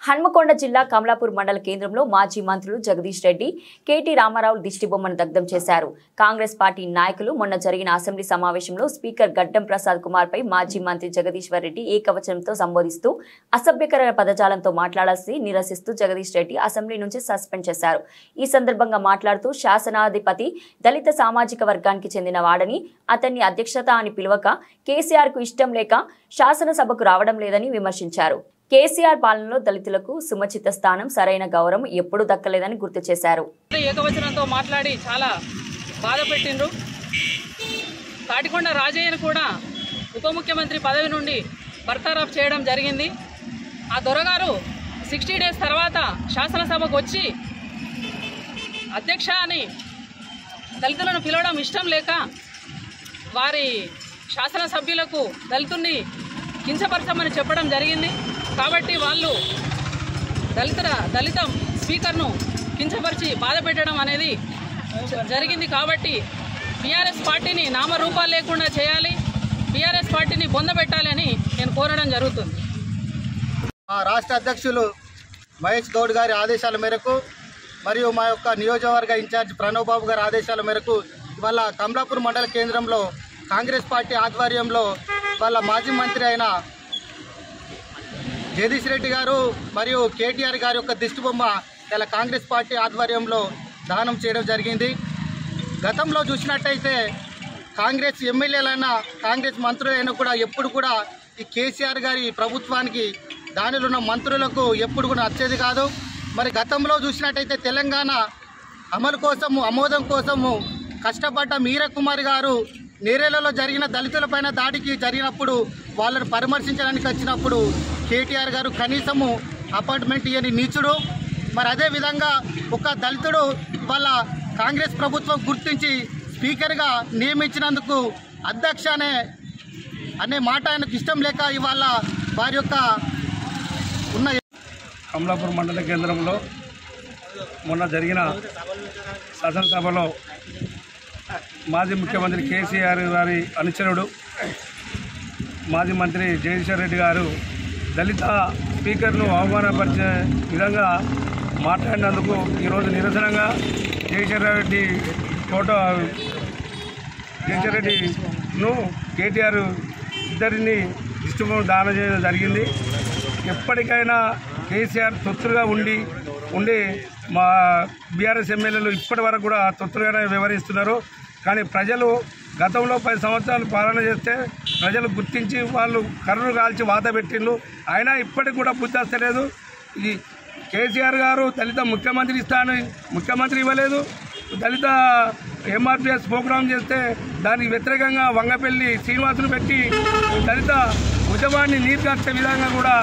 హన్మకొండ జిల్లా కమలాపూర్ మండల కేంద్రంలో మాజీ మంత్రులు జగదీష్ రెడ్డి, కేటీ రామారావు దిష్టిబొమ్మను దగ్ధం చేశారు. కాంగ్రెస్ పార్టీ నాయకులు మొన్న జరిగిన అసెంబ్లీ సమావేశంలో స్పీకర్ గడ్డం ప్రసాద్ కుమార్ పై మాజీ మంత్రి జగదీశ్వర్ రెడ్డి ఏకవచనంతో సంబోధిస్తూ అసభ్యకర పదజాలంతో మాట్లాడాల్సి నిరసిస్తూ జగదీష్ రెడ్డి అసెంబ్లీ నుంచి సస్పెండ్ చేశారు. ఈ సందర్భంగా మాట్లాడుతూ శాసనాధిపతి దళిత సామాజిక వర్గానికి చెందిన వాడని, అతన్ని అధ్యక్షత అని పిలవక కేసీఆర్ కు ఇష్టం లేక శాసనసభకు రావడం లేదని విమర్శించారు. కేసీఆర్ పాలనలో దళితులకు సుమచిత స్థానం, సరైన గౌరవం ఎప్పుడూ దక్కలేదని గుర్తు చేశారు. ఏకవచనంతో మాట్లాడి చాలా బాధ పెట్టిండ్రు. తాటికొండ రాజయ్యను కూడా ఉప ముఖ్యమంత్రి పదవి నుండి బర్తరఫ్ చేయడం జరిగింది. ఆ దొరగారు 60 డేస్ తర్వాత శాసనసభకు వచ్చి అధ్యక్ష అని దళితులను పిలవడం ఇష్టం లేక వారి శాసనసభ్యులకు దళితుల్ని కించపరచమని చెప్పడం జరిగింది. కాబట్టి వాళ్ళు దళిత స్పీకర్ను కించపరిచి బాధ పెట్టడం అనేది జరిగింది. కాబట్టి బీఆర్ఎస్ పార్టీని నామరూపాలు లేకుండా చేయాలి, బీఆర్ఎస్ పార్టీని బొందబెట్టాలి అని నేను కోరడం జరుగుతుంది. మా రాష్ట్ర అధ్యక్షులు మహేష్ గౌడ్ గారి ఆదేశాల మేరకు మరియు మా యొక్క నియోజకవర్గ ఇన్ఛార్జ్ ప్రణవ్ బాబు గారి ఆదేశాల మేరకు ఇవాళ కమలాపూర్ మండల కేంద్రంలో కాంగ్రెస్ పార్టీ ఆధ్వర్యంలో వాళ్ళ మాజీ మంత్రి అయిన జగదీష్ రెడ్డి గారు మరియు కేటీఆర్ గారి యొక్క దిష్టిబొమ్మ ఇలా కాంగ్రెస్ పార్టీ ఆధ్వర్యంలో దహనం చేయడం జరిగింది. గతంలో చూసినట్టయితే కాంగ్రెస్ ఎమ్మెల్యేలైనా కాంగ్రెస్ మంత్రులైనా కూడా ఎప్పుడు కూడా ఈ కేసీఆర్ గారి ప్రభుత్వానికి దానిలో ఉన్న మంత్రులకు ఎప్పుడు కూడా నచ్చేది కాదు. మరి గతంలో చూసినట్టయితే తెలంగాణ అమలు కోసము, ఆమోదం కోసము కష్టపడ్డ మీరా కుమార్ గారు నేరేలలో జరిగిన దళితులపైన దాడికి జరిగినప్పుడు వాళ్ళను పరామర్శించడానికి వచ్చినప్పుడు కేటీఆర్ గారు కనీసము అపాయింట్మెంట్ ఇవ్వని నీచుడు. మరి అదేవిధంగా ఒక దళితుడు వాళ్ళ కాంగ్రెస్ ప్రభుత్వం గుర్తించి స్పీకర్గా నియమించినందుకు అధ్యక్ష అనే మాట ఆయనకు ఇష్టం లేక ఇవాళ వారి యొక్క ఉన్న కమలాపూర్ మండల కేంద్రంలో మొన్న జరిగిన శాసనసభలో మాజీ ముఖ్యమంత్రి కేసీఆర్ గారి అనుచరుడు మాజీ మంత్రి జగదీశ్వర్ రెడ్డి గారు దళిత స్పీకర్ను అవమానపరిచే విధంగా మాట్లాడినందుకు ఈరోజు నిరసనగా జగదీశ్వర్ రెడ్డిను కేటీఆర్ ఇద్దరిని దిష్టిబొమ్మ దానం చేయడం జరిగింది. ఎప్పటికైనా కేసీఆర్ తొత్తులుగా ఉండి మా బీఆర్ఎస్ ఎమ్మెల్యేలు ఇప్పటి వరకు కూడా తొత్తులుగానే వ్యవహరిస్తున్నారు. కానీ ప్రజలు గతంలో 10 సంవత్సరాలు పాలన చేస్తే ప్రజలు గుర్తించి వాళ్ళు కర్రలు కాల్చి వాత పెట్టిండ్రు. అయినా ఇప్పటికి కూడా బుద్ధి వస్తలేదు. ఇది కేసీఆర్ గారు దళిత ముఖ్యమంత్రి ముఖ్యమంత్రి ఇవ్వలేదు. దళిత ఎంఆర్పిఎస్ ప్రోగ్రాం చేస్తే దానికి వ్యతిరేకంగా వంగపల్లి శ్రీనివాసులు పెట్టి దళిత ఉద్యమాన్ని నీరుగార్చే విధంగా కూడా